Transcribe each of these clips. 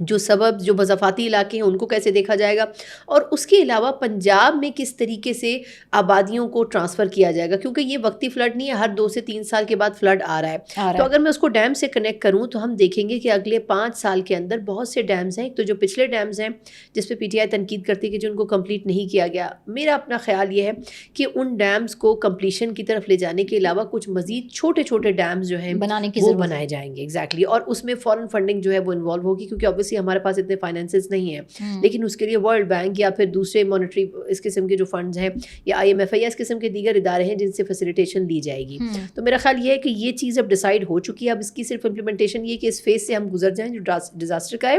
جو سبب جو مضافاتی علاقے ہیں ان کو کیسے دیکھا جائے گا، اور اس کے علاوہ پنجاب میں کس طریقے سے آبادیوں کو ٹرانسفر کیا جائے گا، کیونکہ یہ وقتی فلڈ نہیں ہے، ہر 2 سے 3 سال کے بعد فلڈ آ رہا ہے. تو اگر میں اس کو ڈیم سے کنیکٹ کروں تو ہم دیکھیں گے کہ اگلے 5 سال کے اندر بہت سے ڈیمز ہیں. ایک تو جو پچھلے ڈیمز ہیں جس پہ پی ٹی آئی تنقید کرتی ہے کہ جو ان کو کمپلیٹ نہیں کیا گیا، میرا اپنا خیال یہ ہے کہ ان ڈیمز کو کمپلیشن کی طرف لے جانے کے علاوہ کچھ مزید چھوٹے چھوٹے ڈیمز جو ہیں بنانے کی وہ ضرورت بنائے جائیں گے. ایگزیکٹلی. اور اس میں فورن فنڈنگ جو ہے وہ انوالو ہوگی، کیونکہ obviously ہمارے پاس اتنے فائنینسز نہیں ہیں، لیکن اس کے لیے ورلڈ بینک یا پھر دوسرے مانیٹری اس قسم کے جو فنڈز ہیں یا آئی ایم ایف یا اس قسم کے دیگر ادارے ہیں جن سے فیسیلیٹیشن دی جائے گی. تو میرا خیال یہ ہے کہ یہ چیز اب ڈیسائیڈ ہو چکی ہے. اب اس کی صرف امپلیمنٹیشن یہ کہ اس فیز سے ہم گزر جائیں جو ڈیزاسٹر کا ہے،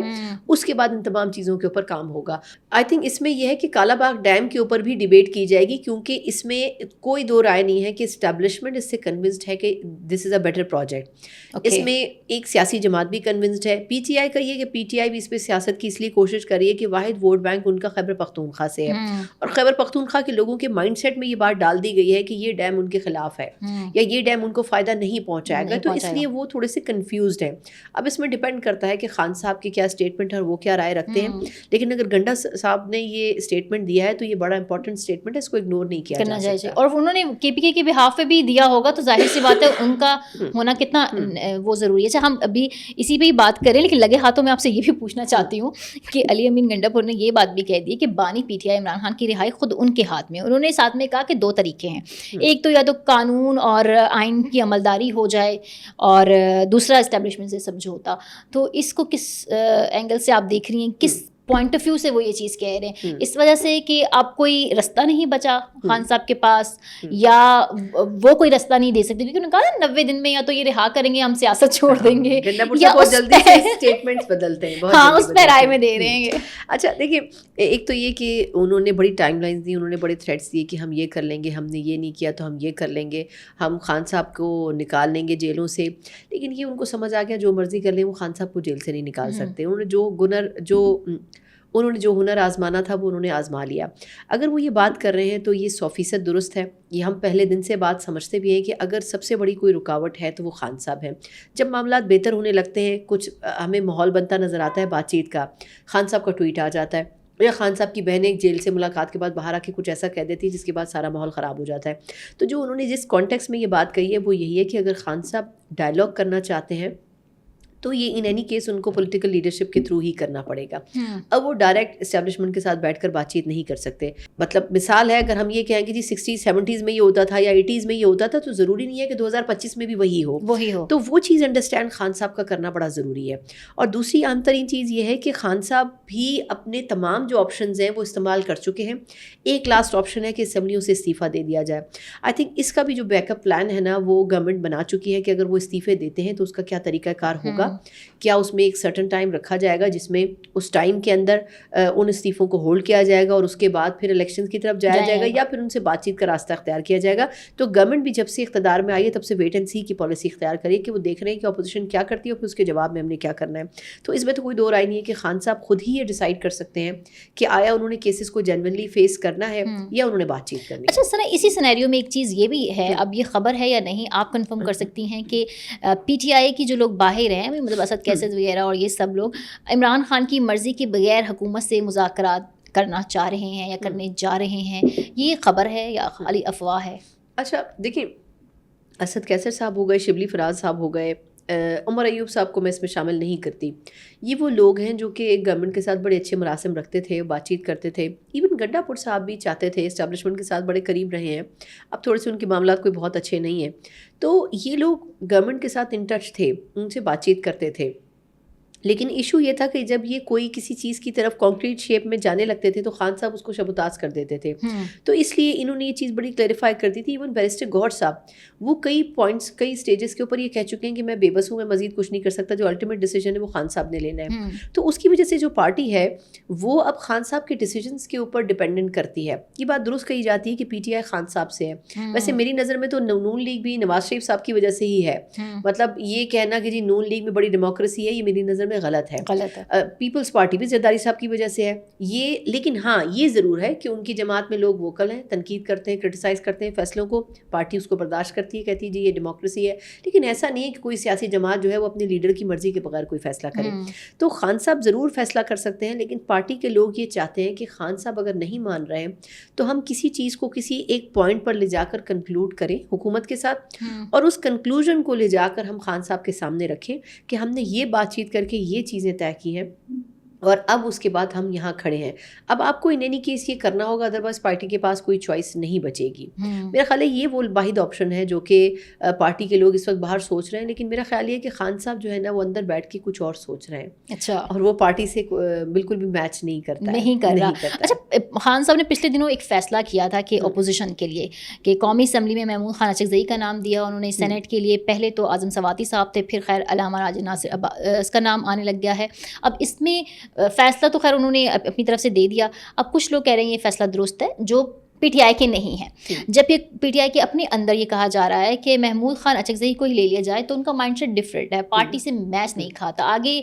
اس کے بعد ان تمام چیزوں کے اوپر کام ہوگا. آئی تھنک اس میں یہ ہے کہ کالا باغ ڈیم کے اوپر بھی ڈیبیٹ کی جائے گی، کیونکہ اس میں کوئی دو رائے نہیں ہے کہ اسٹیبلشمنٹ اس سے کنونسڈ ہے کہ دس از اے بیٹر پروجیکٹ. اس میں ایک سیاسی جماعت بھی کنونسڈ ہے. پی ٹی آئی کا یہ کہ پی ٹی آئی بھی اس پہ سیاست کی اس لیے کوشش کر رہی ہے کہ واحد ووٹ بینک ان کا خیبر پختونخوا سے ہے، اور خیبر پختونخوا کے لوگوں کے مائنڈ سیٹ میں یہ بات ڈال دی گئی ہے کہ یہ ڈیم ان کے خلاف ہے یا یہ ڈیم ان کو فائدہ نہیں پہنچائے گا. تو اس لیے وہ تھوڑے سے کنفیوزڈ ہیں. اب اس میں ڈیپینڈ کرتا ہے کہ خان صاحب کی کیا اسٹیٹمنٹ ہے اور وہ کیا رائے رکھتے ہیں. لیکن اگر گنڈا صاحب نے یہ اسٹیٹمنٹ دیا ہے تو یہ بڑا امپورٹنٹ اسٹیٹمنٹ ہے، اس کو اگنور نہیں کیا جا سکتا. اور انہوں نے کے پی کے بہاف پہ بھی دیا ہوگا تو ظاہر سی بات ہے ان کا ہونا کتنا وہ ضروری ہے. اچھا ہم ابھی اسی پہ ہی بات کریں، لیکن لگے ہاتھوں میں آپ سے یہ بھی پوچھنا چاہتی ہوں کہ علی امین گنڈا پور نے یہ بات بھی کہہ دی کہ بانی P T I Imran Khan کی رہائی خود ان کے ہاتھ میں. انہوں نے ساتھ میں کہا کہ 2 طریقے ہیں، ایک تو یا تو قانون اور آئین کی عملداری ہو جائے اور دوسرا اسٹیبلشمنٹ سے سمجھوتا. تو اس کو کس اینگل سے آپ دیکھ رہی ہیں، کس پوائنٹ آف ویو سے وہ یہ چیز کہہ رہے ہیں؟ اس وجہ سے کہ آپ کوئی رستہ نہیں بچا خان صاحب کے پاس، یا وہ کوئی رستہ نہیں دے سکتے کیونکہ انہوں نے کہا نا 90 دن میں یا تو یہ رہا کریں گے، ہم سیاست چھوڑ دیں گے، یا بہت جلدی سے اسٹیٹمنٹس بدلتے ہیں، ہاں اس پہ رائے میں دے رہے ہیں. اچھا دیکھیے، ایک تو یہ کہ انہوں نے بڑی ٹائم لائنز دی، انہوں نے بڑے تھریٹس دیے کہ ہم یہ کر لیں گے، ہم نے یہ نہیں کیا تو ہم یہ کر لیں گے، ہم خان صاحب کو نکال لیں گے جیلوں سے. لیکن یہ ان کو سمجھ آ گیا جو مرضی کر لیں، وہ خان صاحب کو جیل سے نہیں نکال سکتے. انہوں نے جو ہنر آزمانا تھا وہ انہوں نے آزما لیا. اگر وہ یہ بات کر رہے ہیں تو یہ 100% درست ہے. یہ ہم پہلے دن سے بات سمجھتے بھی ہیں کہ اگر سب سے بڑی کوئی رکاوٹ ہے تو وہ خان صاحب ہیں. جب معاملات بہتر ہونے لگتے ہیں، کچھ ہمیں ماحول بنتا نظر آتا ہے بات چیت کا، خان صاحب کا ٹویٹ آ جاتا ہے، یا خان صاحب کی بہنیں جیل سے ملاقات کے بعد باہر آ کے کچھ ایسا کہہ دیتی ہے جس کے بعد سارا ماحول خراب ہو جاتا ہے. تو جو انہوں نے جس کانٹیکس میں یہ بات کہی ہے وہ یہی ہے کہ اگر خان صاحب ڈائلاگ کرنا چاہتے ہیں تو یہ ان اینی کیس ان کو پولیٹیکل لیڈرشپ کے تھرو ہی کرنا پڑے گا. اب وہ ڈائریکٹ اسٹیبلشمنٹ کے ساتھ بیٹھ کر بات چیت نہیں کر سکتے. مطلب مثال ہے، اگر ہم یہ کہیں کہ جی 60s 70s میں یہ ہوتا تھا یا 80s میں یہ ہوتا تھا، تو ضروری نہیں ہے کہ 2025 میں بھی وہی ہو. تو وہ چیز انڈرسٹینڈ خان صاحب کا کرنا بڑا ضروری ہے. اور دوسری اہم ترین چیز یہ ہے کہ خان صاحب بھی اپنے تمام جو آپشنز ہیں وہ استعمال کر چکے ہیں. ایک لاسٹ آپشن ہے کہ اسمبلیوں سے استعفیٰ دے دیا جائے. آئی تھنک اس کا بھی جو بیک اپ پلان ہے نا وہ گورنمنٹ بنا چکی ہے کہ اگر وہ استعفے دیتے ہیں تو اس کا کیا طریقہ کار ہوگا. کیا اس میں ایک سرٹن ٹائم رکھا جائے گا جس میں اس ٹائم کے اندر ان استعفوں کو ہولڈ کیا جائے گا اور اس کے بعد پھر الیکشن کی طرف جایا جائے گا، یا پھر ان سے بات چیت کا راستہ اختیار کیا جائے گا. تو گورنمنٹ بھی جب سے اقتدار میں آئی ہے تب سے ویٹ اینڈ سی کی پالیسی اختیار کریے کہ وہ دیکھ رہے ہیں کہ اپوزیشن کیا کرتی ہے اور پھر اس کے جواب میں ہم نے کیا کرنا ہے. تو اس میں تو کوئی دو رائے نہیں ہے کہ خان صاحب خود ہی یہ ڈیسائیڈ کر سکتے ہیں کہ آیا انہوں نے کیسز کو جینوئنلی فیس کرنا ہے یا انہوں نے بات چیت کرنی ہے. اچھا سر، اسی سینیریو میں ایک چیز یہ بھی ہے، اب یہ خبر ہے یا نہیں آپ کنفرم کر سکتی ہیں کہ پی ٹی آئی کی جو لوگ باہر ہیں، مطلب اسد کیسز وغیرہ اور یہ سب لوگ عمران خان کی مرضی کے بغیر حکومت سے مذاکرات کرنا چاہ رہے ہیں یا کرنے جا رہے ہیں، یہ خبر ہے یا خالی افواہ ہے؟ اچھا دیکھیں، اسد کیسر صاحب ہو گئے، شبلی فراز صاحب ہو گئے، عمر ایوب صاحب کو میں اس میں شامل نہیں کرتی. یہ وہ لوگ ہیں جو کہ گورنمنٹ کے ساتھ بڑے اچھے مراسم رکھتے تھے، بات چیت کرتے تھے. ایون گنڈا پور صاحب بھی چاہتے تھے، اسٹیبلشمنٹ کے ساتھ بڑے قریب رہے ہیں. اب تھوڑے سے ان کے معاملات کوئی بہت اچھے نہیں ہیں. تو یہ لوگ گورنمنٹ کے ساتھ ان ٹچ تھے، ان سے بات چیت کرتے تھے. لیکن ایشو یہ تھا کہ جب یہ کوئی کسی چیز کی طرف کانکریٹ شیپ میں جانے لگتے تھے تو خان صاحب اس کو شبوتاز کر دیتے تھے. تو اس لیے انہوں نے یہ چیز بڑی کلیریفائی کر دی تھی. ایون بیرسٹر گوہر صاحب وہ کئی پوائنٹس، کئی اسٹیجز کے اوپر یہ کہہ چکے ہیں کہ میں بے بس ہوں، میں مزید کچھ نہیں کر سکتا، جو الٹیمیٹ ڈیسیجن ہے وہ خان صاحب نے لینا ہے. تو اس کی وجہ سے جو پارٹی ہے وہ اب خان صاحب کے ڈیسیجنس کے اوپر ڈپینڈنٹ کرتی ہے. یہ بات درست کہی جاتی ہے کہ پی ٹی آئی خان صاحب سے ہے. ویسے میری نظر میں تو نون لیگ بھی نواز شریف صاحب کی وجہ سے ہی ہے. مطلب یہ کہنا کہ جی نون لیگ میں بڑی ڈیموکریسی ہے، یہ میری نظر میں میں غلط ہے. پیپلز پارٹی بھی زرداری صاحب کی وجہ سے ہے یہ. لیکن ہاں یہ ضرور ہے کہ ان کی جماعت میں لوگ ووکل ہیں, تنقید کرتے ہیں, کرٹیسائز کرتے ہیں فیصلوں کو, پارٹی اس کو برداشت کرتی ہے, کہتی ہے جی یہ ڈیموکریسی ہے. لیکن ایسا نہیں ہے کہ کوئی سیاسی جماعت جو ہے وہ اپنے لیڈر کی مرضی کے بغیر کوئی فیصلہ کرے. تو خان صاحب ضرور فیصلہ کر سکتے ہیں, لیکن پارٹی کے لوگ یہ چاہتے ہیں کہ خان صاحب اگر نہیں مان رہے ہیں تو ہم کسی چیز کو کسی ایک پوائنٹ پر لے جا کر کنکلوڈ کریں حکومت کے ساتھ, اور اس کنکلوژن کو لے جا کر ہم خان صاحب کے سامنے رکھیں کہ ہم نے یہ بات چیت کر کے یہ چیزیں طے کی ہیں اور اب اس کے بعد ہم یہاں کھڑے ہیں. اب آپ کو ان اینی کیس یہ کرنا ہوگا, ادروائز پارٹی کے پاس کوئی چوائس نہیں بچے گی. میرا خیال ہے یہ وہ واحد آپشن ہے جو کہ پارٹی کے لوگ اس وقت باہر سوچ رہے ہیں. لیکن میرا خیال یہ ہے کہ خان صاحب جو ہے نا وہ اندر بیٹھ کے کچھ اور سوچ رہے ہیں. اچھا. اور وہ پارٹی سے بالکل بھی میچ نہیں کرتا, نہیں کر رہا. اچھا, خان صاحب نے پچھلے دنوں ایک فیصلہ کیا تھا کہ اپوزیشن کے لیے کہ قومی اسمبلی میں محمود خان اچکزئی کا نام دیا انہوں نے. سینیٹ کے لیے پہلے تو اعظم سواتی صاحب تھے, پھر خیر علامہ راجہ ناصر اس کا نام آنے لگ گیا ہے. اب اس میں فیصلہ تو خیر انہوں نے اپنی طرف سے دے دیا. اب کچھ لوگ کہہ رہے ہیں یہ فیصلہ درست ہے جو پی ٹی آئی کے نہیں ہیں, جبکہ پی ٹی آئی کے اپنے اندر یہ کہا جا رہا ہے کہ محمود خان اچکزئی کو ہی لے لیا جائے تو ان کا مائنڈ سیٹ ڈفرینٹ ہے, پارٹی سے میچ نہیں کھاتا. آگے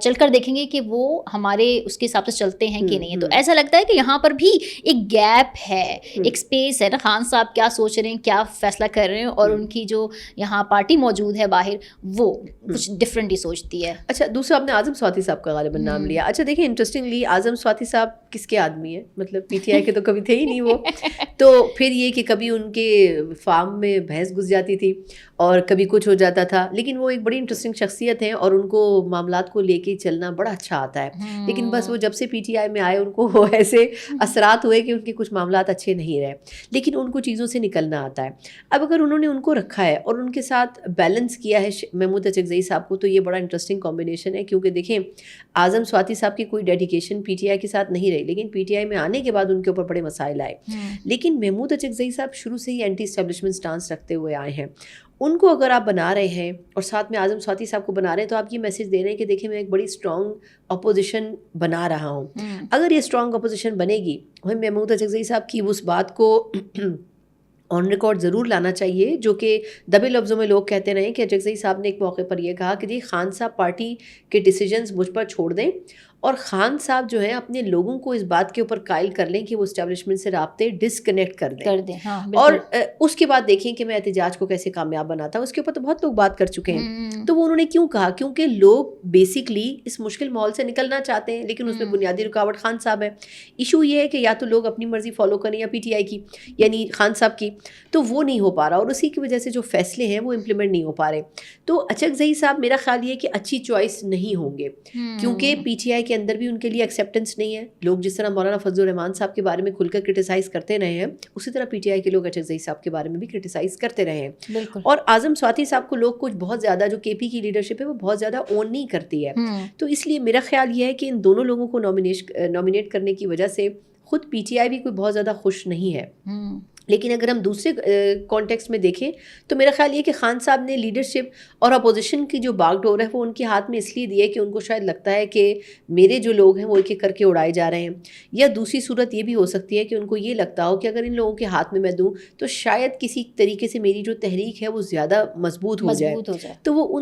چل کر دیکھیں گے کہ وہ ہمارے اس کے حساب سے چلتے ہیں کہ نہیں. تو ایسا لگتا ہے کہ یہاں پر بھی ایک گیپ ہے, ایک اسپیس ہے نا. خان صاحب کیا سوچ رہے ہیں, کیا فیصلہ کر رہے ہیں, اور ان کی جو یہاں پارٹی موجود ہے باہر وہ کچھ ڈفرینٹ ہی سوچتی ہے. اچھا, دوسرا آپ نے اعظم سواتی صاحب کا غالباً نام لیا. اچھا دیکھیں, انٹرسٹنگلی اعظم سواتی صاحب کس کے آدمی ہیں, مطلب پی ٹی آئی کے تو کبھی تھے ہی نہیں وہ. تو پھر یہ کہ کبھی ان کے فارم میں بھینس گھس جاتی تھی اور کبھی کچھ ہو جاتا تھا, لیکن وہ ایک بڑی انٹرسٹنگ شخصیت ہیں اور ان کو معاملات کو لے کے چلنا بڑا اچھا آتا ہے. لیکن بس وہ جب سے پی ٹی آئی میں آئے ان کو ایسے اثرات ہوئے کہ ان کے کچھ معاملات اچھے نہیں رہے, لیکن ان کو چیزوں سے نکلنا آتا ہے. اب اگر انہوں نے ان کو رکھا ہے اور ان کے ساتھ بیلنس کیا ہے محمود اچکزئی صاحب کو, تو یہ بڑا انٹرسٹنگ کمبینیشن ہے. کیونکہ دیکھیں اعظم سواتی صاحب کی کوئی ڈیڈیکیشن پی ٹی آئی کے ساتھ نہیں رہی, لیکن پی ٹی آئی میں آنے کے بعد ان کے اوپر بڑے مسائل آئے. لیکن محمود اچکزئی صاحب شروع سے ہی اینٹی اسٹیبلشمنٹ سٹانس رکھتے ہوئے آئے ہیں. ان کو اگر آپ بنا رہے ہیں اور ساتھ میں اعظم سواتی صاحب کو بنا رہے ہیں تو آپ یہ میسج دے رہے ہیں کہ دیکھیں میں ایک بڑی اسٹرانگ اپوزیشن بنا رہا ہوں. اگر یہ اسٹرانگ اپوزیشن بنے گی, محمود اچکزئی صاحب کی اس بات کو آن ریکارڈ ضرور لانا چاہیے جو کہ دبے لفظوں میں لوگ کہتے رہے کہ اچکزئی صاحب نے ایک موقع پر یہ کہا کہ جی خان صاحب پارٹی کے ڈیسیجنز مجھ پر چھوڑ دیں, اور خان صاحب جو ہیں اپنے لوگوں کو اس بات کے اوپر قائل کر لیں کہ وہ اسٹیبلشمنٹ سے رابطے ڈسکنیکٹ کر دیں. اور اس کے بعد دیکھیں کہ میں احتجاج کو کیسے کامیاب بناتا ہوں. اس کے اوپر تو بہت لوگ بات کر چکے ہیں. تو وہ انہوں نے کیوں کہا, کیونکہ لوگ بیسکلی اس مشکل ماحول سے نکلنا چاہتے ہیں, لیکن اس میں بنیادی رکاوٹ خان صاحب ہے. ایشو یہ ہے کہ یا تو لوگ اپنی مرضی فالو کریں یا پی ٹی آئی کی یعنی خان صاحب کی, تو وہ نہیں ہو پا رہا, اور اسی کی وجہ سے جو فیصلے ہیں وہ امپلیمنٹ نہیں ہو پا رہے. تو اچکزئی صاحب میرا خیال یہ کہ اچھی چوائس نہیں ہوں گے, کیونکہ پی ٹی آئی کے اندر بھی ان کے لیے ایکسیپٹنس نہیں ہے. لوگ جس طرح مولانا فضل الرحمان صاحب کے بارے میں کھل کر کرٹیسائز کرتے رہے ہیں, اسی طرح پی ٹی آئی کے لوگ اچکزئی صاحب کے بارے میں بھی کرٹیسائز کرتے رہے ہیں. اور اعظم سواتی صاحب کو لوگ کچھ بہت زیادہ, جو کے پی کی لیڈرشپ ہے وہ بہت زیادہ اون نہیں کرتی ہے. تو اس لیے میرا خیال یہ ہے کہ ان دونوں لوگوں کو نامینیٹ کرنے کی وجہ سے خود پی ٹی آئی بھی کوئی بہت زیادہ خوش نہیں ہے. لیکن اگر ہم دوسرے کانٹیکسٹ میں دیکھیں تو میرا خیال یہ کہ خان صاحب نے لیڈرشپ اور اپوزیشن کی جو باغ ڈور ہے وہ ان کے ہاتھ میں اس لیے دی ہے کہ ان کو شاید لگتا ہے کہ میرے جو لوگ ہیں وہ ایک ایک کر کے اڑائے جا رہے ہیں. یا دوسری صورت یہ بھی ہو سکتی ہے کہ ان کو یہ لگتا ہو کہ اگر ان لوگوں کے ہاتھ میں دوں تو شاید کسی طریقے سے میری جو تحریک ہے وہ زیادہ مضبوط ہو جائے. تو وہ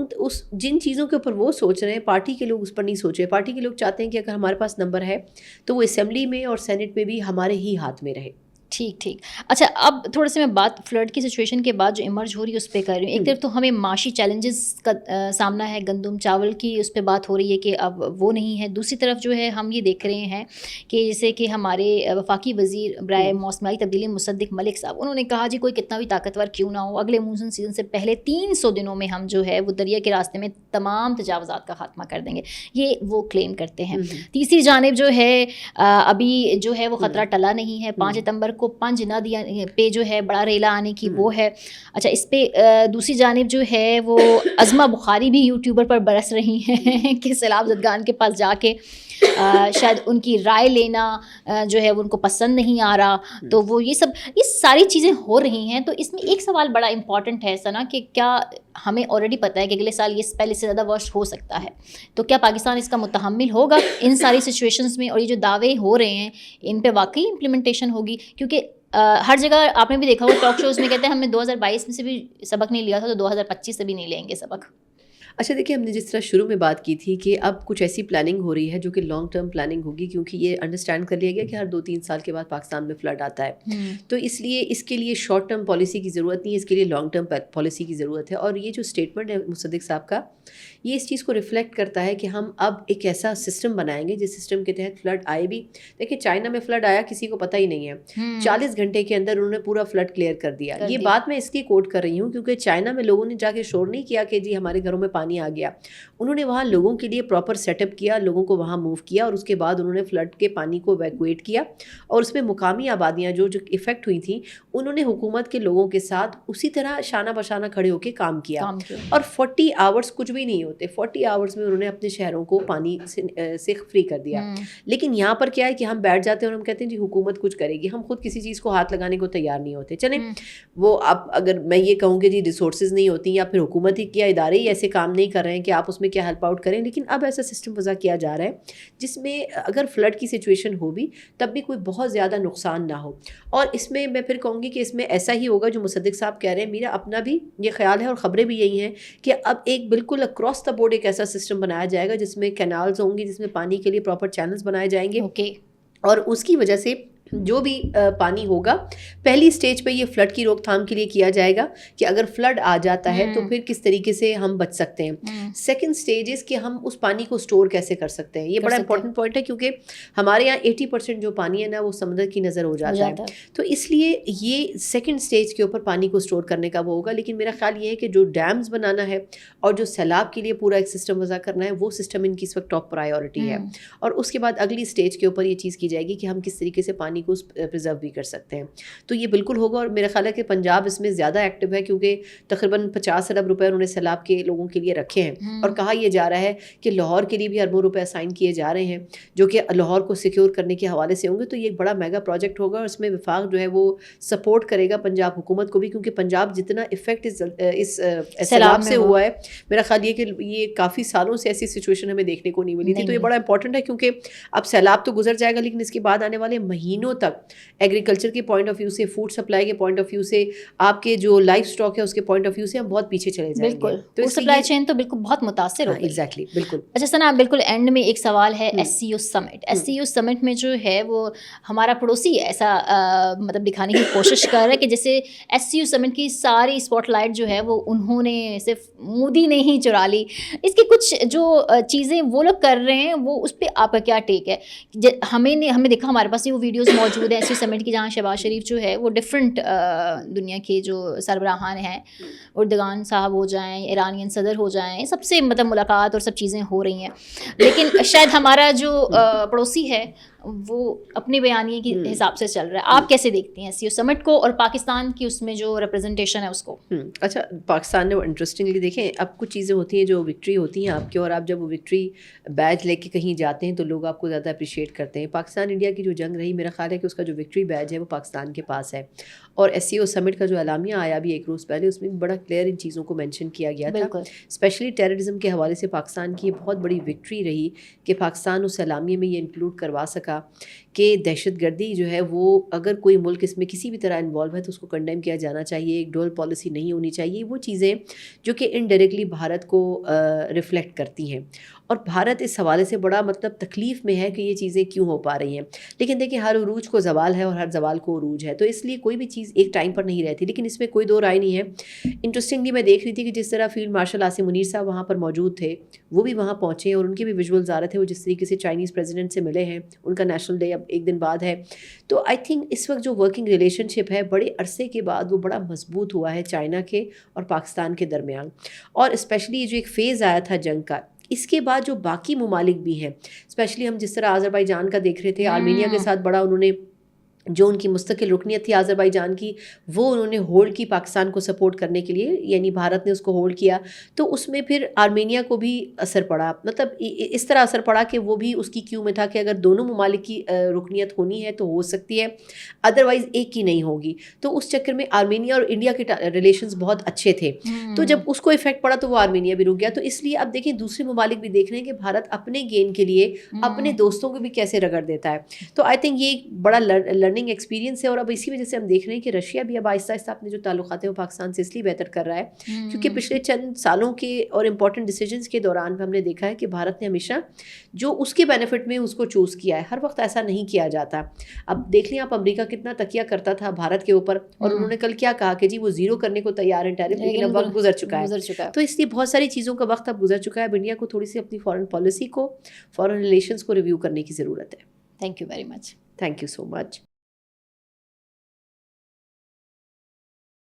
جن چیزوں کے اوپر وہ سوچ رہے ہیں, پارٹی کے لوگ اس پر نہیں سوچ رہے. پارٹی کے لوگ چاہتے ہیں کہ اگر ہمارے پاس نمبر ہے تو وہ اسمبلی میں اور سینٹ میں بھی ہمارے ہی ہاتھ میں رہے. ٹھیک. اچھا, اب تھوڑا سے میں بات فلڈ کی سچویشن کے بعد جو ایمرج ہو رہی ہے اس پہ کر رہی ہوں. ایک طرف تو ہمیں معاشی چیلنجز کا سامنا ہے, گندم چاول کی اس پہ بات ہو رہی ہے کہ اب وہ نہیں ہے. دوسری طرف جو ہے ہم یہ دیکھ رہے ہیں کہ جیسے کہ ہمارے وفاقی وزیر برائے موسمیاتی تبدیلی مصدق ملک صاحب, انہوں نے کہا جی کوئی کتنا بھی طاقتور کیوں نہ ہو, اگلے مونسون سیزن سے پہلے 300 دنوں میں ہم جو ہے وہ دریا کے راستے میں تمام تجاوزات کا خاتمہ کر دیں گے. یہ وہ کلیم کرتے ہیں. تیسری جانب جو ہے ابھی جو ہے وہ خطرہ ٹلا نہیں ہے. 5 ستمبر کو 5 ندیاں پہ جو ہے بڑا ریلا آنے کی وہ ہے. اچھا, اس پہ دوسری جانب جو ہے وہ عظمہ بخاری بھی یوٹیوبر پر برس رہی ہیں کہ سیلاب زدگان کے پاس جا کے شاید ان کی رائے لینا جو ہے وہ ان کو پسند نہیں آ رہا. تو وہ یہ ساری چیزیں ہو رہی ہیں. تو اس میں ایک سوال بڑا امپورٹنٹ ہے سنا کہ کیا ہمیں آلریڈی پتہ ہے کہ اگلے سال یہ پہلے سے زیادہ ورسٹ ہو سکتا ہے, تو کیا پاکستان اس کا متحمل ہوگا ان ساری سچویشنز میں؟ اور یہ جو دعوے ہو رہے ہیں ان پہ واقعی امپلیمنٹیشن ہوگی؟ کیونکہ ہر جگہ آپ نے بھی دیکھا ہو ٹاک شوز میں کہتے ہیں ہم نے 2022 میں سے بھی سبق نہیں لیا تھا تو 2025 سے بھی نہیں لیں گے سبق. اچھا دیکھیے، ہم نے جس طرح شروع میں بات کی تھی کہ اب کچھ ایسی پلاننگ ہو رہی ہے جو کہ لانگ ٹرم پلاننگ ہوگی، کیونکہ یہ انڈرسٹینڈ کر لیا گیا کہ ہر 2-3 سال کے بعد پاکستان میں فلڈ آتا ہے، تو اس لیے اس کے لیے شارٹ ٹرم پالیسی کی ضرورت نہیں ہے، اس کے لیے لانگ ٹرم پالیسی کی ضرورت ہے. اور یہ جو اسٹیٹمنٹ ہے مصدق صاحب کا، یہ اس چیز کو ریفلیکٹ کرتا ہے کہ ہم اب ایک ایسا سسٹم بنائیں گے جس سسٹم کے تحت فلڈ آئے بھی. دیکھیں چائنا میں فلڈ آیا کسی کو پتہ ہی نہیں ہے، 40 گھنٹے کے اندر انہوں نے پورا فلڈ کلیئر کر دیا. یہ بات میں اس لیے کوٹ کر رہی ہوں کیونکہ چائنا میں لوگوں نے جا کے شور نہیں کیا کہ جی ہمارے گھروں میں پانی آ گیا. انہوں نے وہاں لوگوں کے لیے پراپر سیٹ اپ کیا، لوگوں کو وہاں موو کیا، اور اس کے بعد انہوں نے فلڈ کے پانی کو ایویکویٹ کیا، اور اس میں مقامی آبادیاں جو افیکٹ ہوئی تھیں انہوں نے حکومت کے لوگوں کے ساتھ اسی طرح شانہ بشانہ کھڑے ہو کے کام کیا. اور 40 آورس کچھ بھی نہیں ہوتے، 40 آورس میں انہوں نے اپنے شہروں کو پانی سے فری کر دیا. لیکن یہاں پر کیا ہے کہ ہم بیٹھ جاتے ہیں اور ہم کہتے ہیں جی حکومت کچھ کرے گی، ہم خود کسی چیز کو ہاتھ لگانے کو تیار نہیں ہوتے. چلیں وہ اب اگر میں یہ کہوں کہ جی ریسورسز نہیں ہوتی یا پھر حکومت ہی کیا ادارے ہی ایسے کام نہیں کر رہے ہیں کہ آپ اس میں کیا ہیلپ آؤٹ کریں، لیکن اب ایسا سسٹم وضع کیا جا رہا ہے جس میں اگر فلڈ کی سچویشن ہو بھی تب بھی کوئی بہت زیادہ نقصان نہ ہو. اور اس میں میں پھر کہوں گی کہ اس میں ایسا ہی ہوگا جو مصدق صاحب کہہ رہے ہیں. میرا اپنا بھی یہ خیال ہے اور خبریں بھی یہی ہیں کہ اب ایک بالکل اکراس دا بورڈ ایک ایسا سسٹم بنایا جائے گا جس میں کینالز ہوں گی، جس میں پانی کے لیے پراپر چینلز بنائے جائیں گے. اور اس کی وجہ سے جو بھی پانی ہوگا پہلی سٹیج پہ یہ فلڈ کی روک تھام کے لیے کیا جائے گا کہ اگر فلڈ آ جاتا ہے تو پھر کس طریقے سے ہم بچ سکتے ہیں. سیکنڈ سٹیج اس کہ ہم اس پانی کو سٹور کیسے کر سکتے ہیں. یہ بڑا امپورٹنٹ پوائنٹ ہے کیونکہ ہمارے یہاں 80% جو پانی ہے نا وہ سمندر کی نظر ہو جاتا ہے، تو اس لیے یہ سیکنڈ سٹیج کے اوپر پانی کو سٹور کرنے کا وہ ہوگا. لیکن میرا خیال یہ ہے کہ جو ڈیمز بنانا ہے اور جو سیلاب کے لیے پورا ایک سسٹم وضع کرنا ہے وہ سسٹم ان کی اس وقت ٹاپ پرائیورٹی ہے. اور اس کے بعد اگلی سٹیج کے اوپر یہ چیز کی جائے گی کہ ہم کس طریقے سے پانی کو پرزرو بھی کر سکتے ہیں. تو یہ بالکل ہوگا. اور میرا خیال ہے کہ پنجاب اس میں زیادہ ایکٹیو ہے کیونکہ تقریباً 50 ارب روپے انہوں نے سیلاب کے لوگوں کے لیے رکھے ہیں، اور کہا یہ جا رہا ہے کہ لاہور کے لیے بھی اربوں روپے اسائن کیے جا رہے ہیں جو کہ لاہور کو سیکیور کرنے کے حوالے سے ہوں گے. تو یہ ایک بڑا میگا پروجیکٹ ہوگا اور اس میں وفاق جو ہے وہ سپورٹ کرے گا پنجاب حکومت کو بھی، کیونکہ پنجاب جتنا افیکٹ اس سیلاب سے ہوا ہے میرا خیال یہ کہ یہ کافی سالوں سے ایسی سچویشن ہمیں دیکھنے کو نہیں ملی تھی. تو یہ بڑا امپورٹنٹ ہے کیونکہ اب سیلاب تو گزر جائے گا لیکن اس کے بعد آنے والے مہینوں تک ایگریکلچر کے پوائنٹ آف ویو سے، فوڈ سپلائی کے پوائنٹ آف ویو سے، آپ کے جو لائف اسٹاک ہے اس کے پوائنٹ آف ویو سے ہم بہت پیچھے چلے جائیں گے. بالکل، تو سپلائی چین تو بالکل بہت متاثر ہوگی. ایگزیکٹلی، بالکل. اچھا ثنا، بالکل اینڈ میں ایک سوال ہے ایس سی او سمٹ. ایس سی او سمٹ میں جو ہے وہ ہمارا پڑوسی ایسا مطلب دکھانے کی کوشش کر رہا ہے کہ جیسے ایس سی او سمٹ کی ساری اسپاٹ لائٹ جو ہے وہ انہوں نے صرف مودی نے ہی چرا لی. اس کی کچھ جو چیزیں وہ لوگ کر رہے ہیں وہ اس پہ آپ کا کیا ٹیک ہے؟ ہمیں دیکھا ہمارے پاس وہ ویڈیوز موجود ہیں ایس سی او سمٹ کی جہاں شہباز شریف جو ہے وہ ڈفرینٹ دنیا کے جو سربراہان ہیں، اردگان صاحب ہو جائیں، ایرانین صدر ہو جائیں، سب سے مطلب ملاقات اور سب چیزیں ہو رہی ہیں. لیکن شاید ہمارا جو پڑوسی ہے وہ اپنے بیانیے کے حساب سے چل رہا ہے. آپ کیسے دیکھتی ہیں ایس سی او سمٹ کو اور پاکستان کی اس میں جو ریپرزنٹیشن ہے اس کو؟ اچھا، پاکستان نے انٹرسٹنگلی دیکھیں اب کچھ چیزیں ہوتی ہیں جو وکٹری ہوتی ہیں آپ کی، اور آپ جب وہ وکٹری بیج لے کے کہیں جاتے ہیں تو لوگ آپ کو زیادہ اپریشیٹ کرتے ہیں. پاکستان انڈیا کی جو جنگ رہی میرا خیال ہے کہ اس کا جو وکٹری بیج ہے وہ پاکستان کے پاس ہے. اور ایس سی او سمٹ کا جو اعلامیہ آیا بھی ایک روز پہلے اس میں بڑا کلیئر ان چیزوں کو مینشن کیا گیا تھا. اسپیشلی ٹیررزم کے حوالے سے پاکستان کی یہ بہت بڑی وکٹری رہی کہ پاکستان اس اعلامیے میں یہ انکلوڈ کروا سکا کہ دہشت گردی جو ہے وہ اگر کوئی ملک اس میں کسی بھی طرح انوالو ہے تو اس کو کنڈیم کیا جانا چاہیے. ایک ڈول پالیسی نہیں ہونی چاہیے. وہ چیزیں جو کہ انڈائریکٹلی بھارت کو ریفلیکٹ کرتی ہیں، اور بھارت اس حوالے سے بڑا مطلب تکلیف میں ہے کہ یہ چیزیں کیوں ہو پا رہی ہیں. لیکن دیکھیں ہر عروج کو زوال ہے اور ہر زوال کو عروج ہے، تو اس لیے کوئی بھی چیز ایک ٹائم پر نہیں رہتی. لیکن اس میں کوئی دو رائے نہیں ہے. انٹرسٹنگلی میں دیکھ رہی تھی کہ جس طرح فیلڈ مارشل عاصم منیر صاحب وہاں پر موجود تھے، وہ بھی وہاں پہنچے اور ان کے بھی ویژولز آ رہے تھے. وہ جس طریقے سے چائنیز پریزیڈنٹ سے ملے ہیں، ان کا نیشنل ڈے اب ایک دن بعد ہے. تو آئی تھنک اس وقت جو ورکنگ ریلیشن شپ ہے بڑے عرصے کے بعد وہ بڑا مضبوط ہوا ہے چائنا کے اور پاکستان کے درمیان. اور اسپیشلی جو ایک فیز آیا تھا جنگ کا، اس کے بعد جو باقی ممالک بھی ہیں، اسپیشلی ہم جس طرح آذربائیجان کا دیکھ رہے تھے، آرمینیا کے ساتھ بڑا انہوں نے جو ان کی مستقل رکنیت تھی آذربائیجان کی وہ انہوں نے ہولڈ کی پاکستان کو سپورٹ کرنے کے لیے، یعنی بھارت نے اس کو ہولڈ کیا. تو اس میں پھر آرمینیا کو بھی اثر پڑا، مطلب اس طرح اثر پڑا کہ وہ بھی اس کی کیو میں تھا کہ اگر دونوں ممالک کی رکنیت ہونی ہے تو ہو سکتی ہے، ادروائز ایک کی نہیں ہوگی. تو اس چکر میں آرمینیا اور انڈیا کے ریلیشنز بہت اچھے تھے، تو جب اس کو افیکٹ پڑا تو وہ آرمینیا بھی رک گیا. تو اس لیے اب دیکھیں دوسرے ممالک بھی دیکھ رہے ہیں کہ بھارت اپنے گین کے لیے اپنے دوستوں کو بھی کیسے رگڑ دیتا ہے. تو آئی تھنک یہ ایک بڑا لرننگ ایکسپیرینس ہے. اور اب اسی وجہ سے ہم دیکھ رہے ہیں کہ رشیا بھی اب آہستہ آہستہ اپنے جو تعلقات ہیں وہ پاکستان سے اس لیے بہتر کر رہا ہے کیونکہ پچھلے چند سالوں کے اور امپورٹنٹ ڈیسیجنس کے دوران ہم نے دیکھا ہے کہ بھارت نے ہمیشہ جو اس کے بینیفٹ میں اس کو چوز کیا ہے. ہر وقت ایسا نہیں کیا جاتا. اب دیکھ لیں آپ امریکہ کتنا تکیہ کرتا تھا بھارت کے اوپر, اور انہوں نے کل کیا کہا کہ جی وہ زیرو کرنے کو تیار ہیں ٹیرف, لیکن اب وقت گزر چکا ہے. تو اس لیے بہت ساری چیزوں کا وقت اب گزر چکا ہے. اب انڈیا کو تھوڑی سی اپنی فارن پالیسی کو, فارن ریلیشنس کو ریویو کرنے کی ضرورت ہے. Thank you very much. Thank you so much.